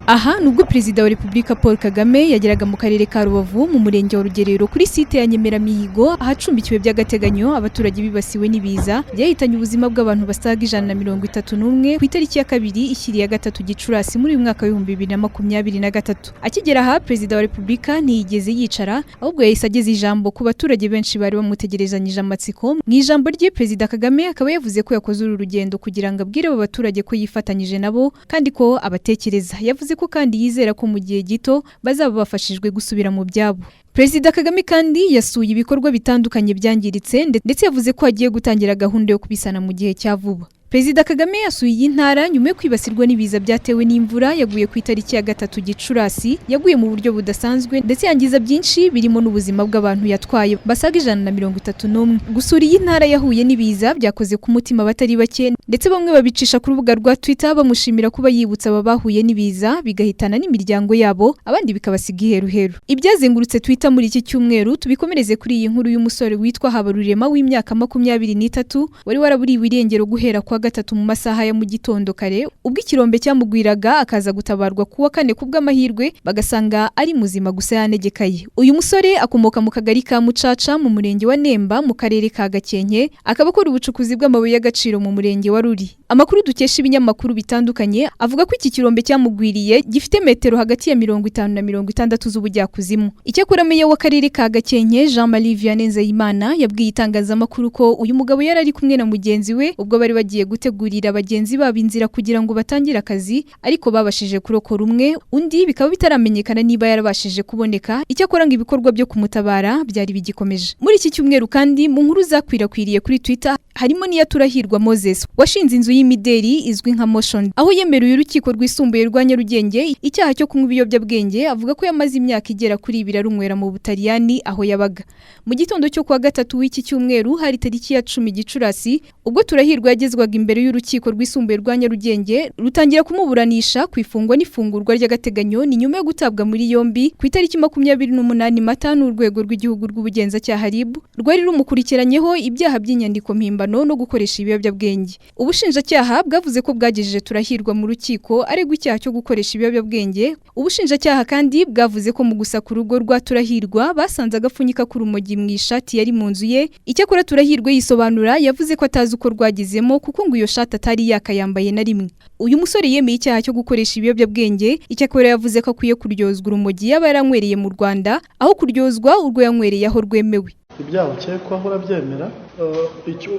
Aha nubwo Perezida wa Repubulika Paul Kagame yageraga mu karere ka Rubavu mu murenge wa Rugerero kuri site ya Nyemeramihigo ahacumbikiwe by'agateganyo abaturage bibasiwe n'ibiza byahitanye ubuzima bw'abantu basaga 131 ku itariki ya 2 ishyiri ya 3 Gicurasi muri uyu mwaka wa 2023. Akigera aha Perezida wa Repubulika ntiyigeze yicara ahubwo yahise ageza ijambo ku baturage benshi bari bamutegerezanyije amatsiko. Mu ijambo rye Perezida Kagame akaba yavuze ko yakoze uru rugendo kugira ngo abwire abo baturage ko yifatanyije nabo kandi ko abatekereza. Yavuze ko kandi yizera ko mu gihe gito bazaba bafashijwe gusubira mu byabo. Perezida Kagame kandi yasuye ibikorwa bitandukanye byangiritse ndetse yavuze ko agiye gutangira gahunda yo kubisana mu gihe cya vuba. Perezida Kagame yasuye iyi ntara nyuma yo kwibasirwa n'ibiza byatewe n'imvura yaguye ku itariki ya 3 Gicurasi, yaguye mu buryo budasanzwe ndetse yangiza byinshi birimo n'ubuzima bw'abantu yatwaye basaga 131. Gusura iyi ntara yahuye n'ibiza byakoze ku mutima batari bake ndetse bamwe babicisha ku rubuga rwa Twitter bamushimira kuba yibutsa aba bahuye n'ibiza bigahitana n'imiryango yabo, abandi bikabasiga iheruheru. Ibyazengurutse Twitter muri iki cyumweru tubikomereze kuri iyi nkuru y'umusore witwa Habarurema w'imyaka 23 wari waraburiwe irengero guhera kwa gatatu mu masaha ya mu gitondo kare ubwo ikirombe cyamugwiraga akaza gutabarwa kuwa 4 kubw'amahirwe bagasanga ari muzima gusa yanegekaye. Uyu musore akomoka mu kagari ka Mucaca mu murenge wa Nemba mu karere ka Gakenke, akaba akora ubucukuzi bw'amabuye y'agaciro mu murenge wa Ruri. Amakuru dukesha ibinyamakuru bitandukanye avuga ko iki kirombe cyamugwiriye gifite metero hagati ya 50 na 60 z'ubujyakuzimu. Icyakora meya w'akarere ka Gakenke Jean-Marie Vianney Nzeyimana yabwiye itangazamakuru ko uyu mugabo yari ari kumwe na mugenzi we ubwo bari bagiye gutegurira abagenzi babo inzira kugira ngo batangire akazi, ariko babashije kurokora umwe, undi bikaba bitaramenyekana niba yarabashije kuboneka. Icyakora ngo ibikorwa byo kumutabara byari bigikomeje. Muri iki cyumweru kandi mu nkuru zakwirakwiriye kuri Twitter harimo n'iya Turahirwa Moses washinze inzu y'imideri izwi nka Motion, aho yemeruye urukiko rwisumbuye rwa Nyarugenge icyaha cyo kunywa ibiyobyabwenge. Avuga ko yamaze imyaka igera kuri 2 arunywera mu Butaliyani aho yabaga. Mu gitondo cyo kuwa 3 w'iki cyumweru hari tariki ya 10 Gicurasi ubwo Turahirwa yagezwaga imbere y'urukiko rwisumbuye rwa Nyarugenge rutangira kumuburanisha ku ifungwa n'ifungurwa ry'agateganyo ni nyuma yo gutabwa muri yombi ku itariki 28 Mata n'urwego rw'igihugu rw'ubugenzacyaha RIB rwari rumukurikiranyeho ibyaha by'inyandiko mpimbano no gukoresha ibiyobyabwenge. Ubushinjacyaha bwavuze ko bwagejeje Turahirwa mu rukiko aregwa icyaha cyo gukoresha ibiyobyabwenge. Ubushinjacyaha kandi bwavuze ko mu gusaka urugo rwa Turahirwa basanze agapfunyika k'urumogi mu ishati yari mu nzu ye. Icyakora Turahirwa yisobanura yavuze ko atazi uko rwagizemo kuko ngo iyo shati atari yakayambaye na rimwe. Uyu musore yemeye icyaha cyo gukoresha ibiyobyabwenge. Icyakora yavuze ko akwiye kuryozwa urumogi yaba yaranywereye mu Rwanda aho kuryozwa urwo yanywereye aho rwemewe. Ibyaha ukekwaho urabyemera,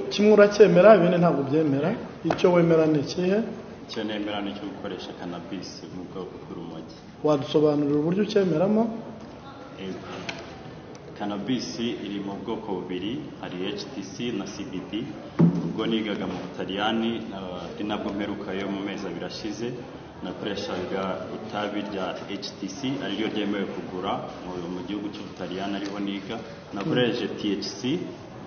kimwe uracyemera ibindi ntabwo byemera. Icyo wemera ni ikihe? Icyo nemera ni cyo gukoresha cannabis mu bwoko bw'urumogi. Wadusobanurira uburyo ucyemeramo? Cannabis iri mu bwoko bubiri, hari HTC na CBD. Ubwo nigaga mu Butaliyani ari nabwo mperukayo mu mezi 2 ashize, nakoreshaga itabi rya HTC ariryo ryemewe kugura mu gihugu cy'Ubutaliyani ariho niga. Nakoresheje THC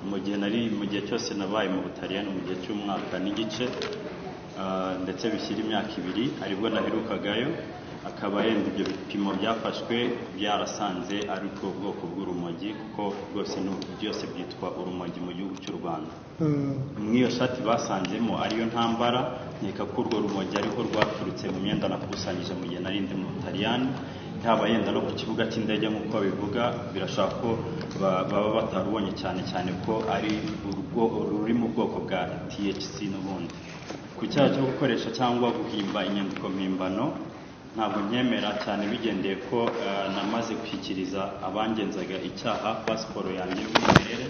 mu gihe cyose nabaye mu Butaliyani mu gihe cy'umwaka n'igice ndetse bishyira imyaka 2 aribwo naherukagayo. Akaba yenda ibyo bipimo byafashwe byarasanze ari ubwoko bw'urumogi kuko rwose byose byitwa urumogi mu gihugu cy'u Rwanda. Mw'iyo shati basanzemo ariyo ntambara, nkeka ko urwo rumogi ariho rwaturutse mu myenda nakusanyije mu gihe narindi mu Butaliyani. Yaba yenda no ku kibuga cy'indege nk'uko bivuga birashaka ko baba batarubonye cyane ko ari ruri mu bwoko bwa THC n'ubundi. Ku cyaha cyo gukoresha cyangwa guhimba inyandiko mpimbano ntabwo nyemera cyane bigendeye ko namaze kwishyikiriza abangenzaga icyaha pasiporo yanjye y'umwimerere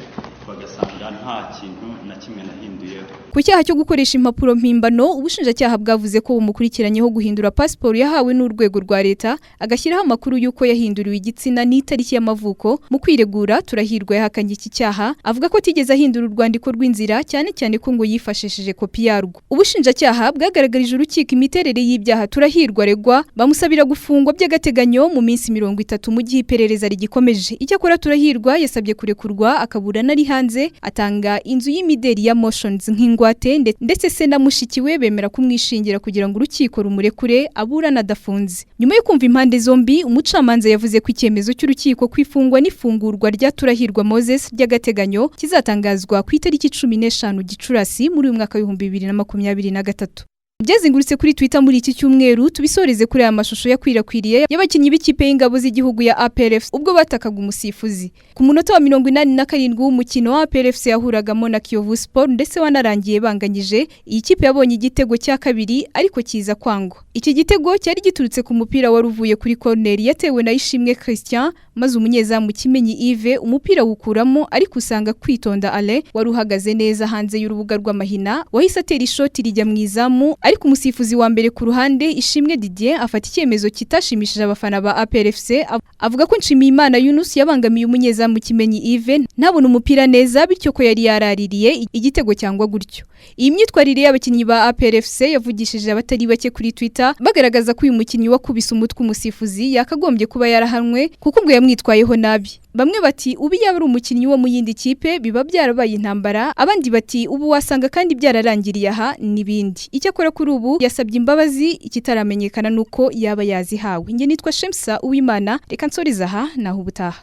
bagasanga nta kintu na kimwe nahinduye. Ku cyaha cyo gukoresha impapuro mpimbano ubushinjacyaha bwavuze ko bumukurikiranyeho guhindura pasiporo yahawe n'urwego rwa leta agashyiraho amakuru y'uko yahinduriwe igitsina n'itariki y'amavuko. Mu kwiregura Turahirwa yahakanye iki cyaha avuga ko atigeze ahindura urwandiko rw'inzira cyane ko ngo yifashishije kopi yarwo. Ubushinjacyaha bwagaragarije urukiko imiterere y'ibyaha Turahirwa aregwa bamusabira gufungwa by'agateganyo mu minsi 30 mu gihe iperereza rigikomeje. Icyakora Turahirwa yasabye kurekurwa akaburana ari hanze, atanga inzu y'imideri ya Motions nk'ingwate ndetse se na mushikiwe bemera kumwishingira kugira ngo urukiko rumurekure aburana adafunze. Nyuma yo kumva impande zombi umucamanza yavuze ko icyemezo cy'urukiko kwifungwa n'ifungurwa rya Turahirwa Moses ry'agateganyo kizatangazwa ku itariki 15 Gicurasi muri uyu mwaka wa 2023. Byazengurutse kuri Twitter muri iki cyumweru tubisoreze kuri aya mashusho yakwirakwiriye y'abakinnyi b'ikipe y'ingabo z'igihugu ya APRFC ubwo batakaga umusifuzi. Ku munota wa 87 w'umukino wa APRFC yahuragamo na Kiyovu Sport ndetse wanarangiye banganyije, iyi kipe yabonye igitego cya kabiri ariko kiza kwangwa. Iki gitego cyari giturutse ku mupira waruvuye kuri corner yatewe na Ishimwe Christian, maze umunyezamu Kimenyi Yves umupira wukuramo ariko usanga Kwitonda Alain wari uhagaze neza hanze y'urubuga rw'amahina wahise atera ishoti rijya mu izamu, ariko umusifuzi wa mbere ku ruhande Ishimwe Didier afata icyemezo kitashimishije abafana ba APRFC, avuga ko Nshimiyimana Yunus yabangamiye umunyezamu Kimenyi Yves ntabona umupira neza bityo ko yari yaraririye igitego cyangwa gutyo. Iyi myitwarire y'abakinnyi ba APRFC yavugishije abatari bake kuri Twitter bagaragaza ko uyu mukinnyi wakubise umutwe umusifuzi yakagombye kuba yarahanwe kuko ngo yamwitwayeho nabi. Bamwe bati ubu yaba ari umukinnyi wo mu yindi kipe biba byarabaye intambara, abandi bati ubu wasanga kandi byararangiriye aha n'ibindi. Icyakora kuri ubu yasabye imbabazi, ikitaramenyekana nuko yaba yazihawe. Nge nitwa Shemsa Uwimana, reka nsoriza aha naho ubutaha.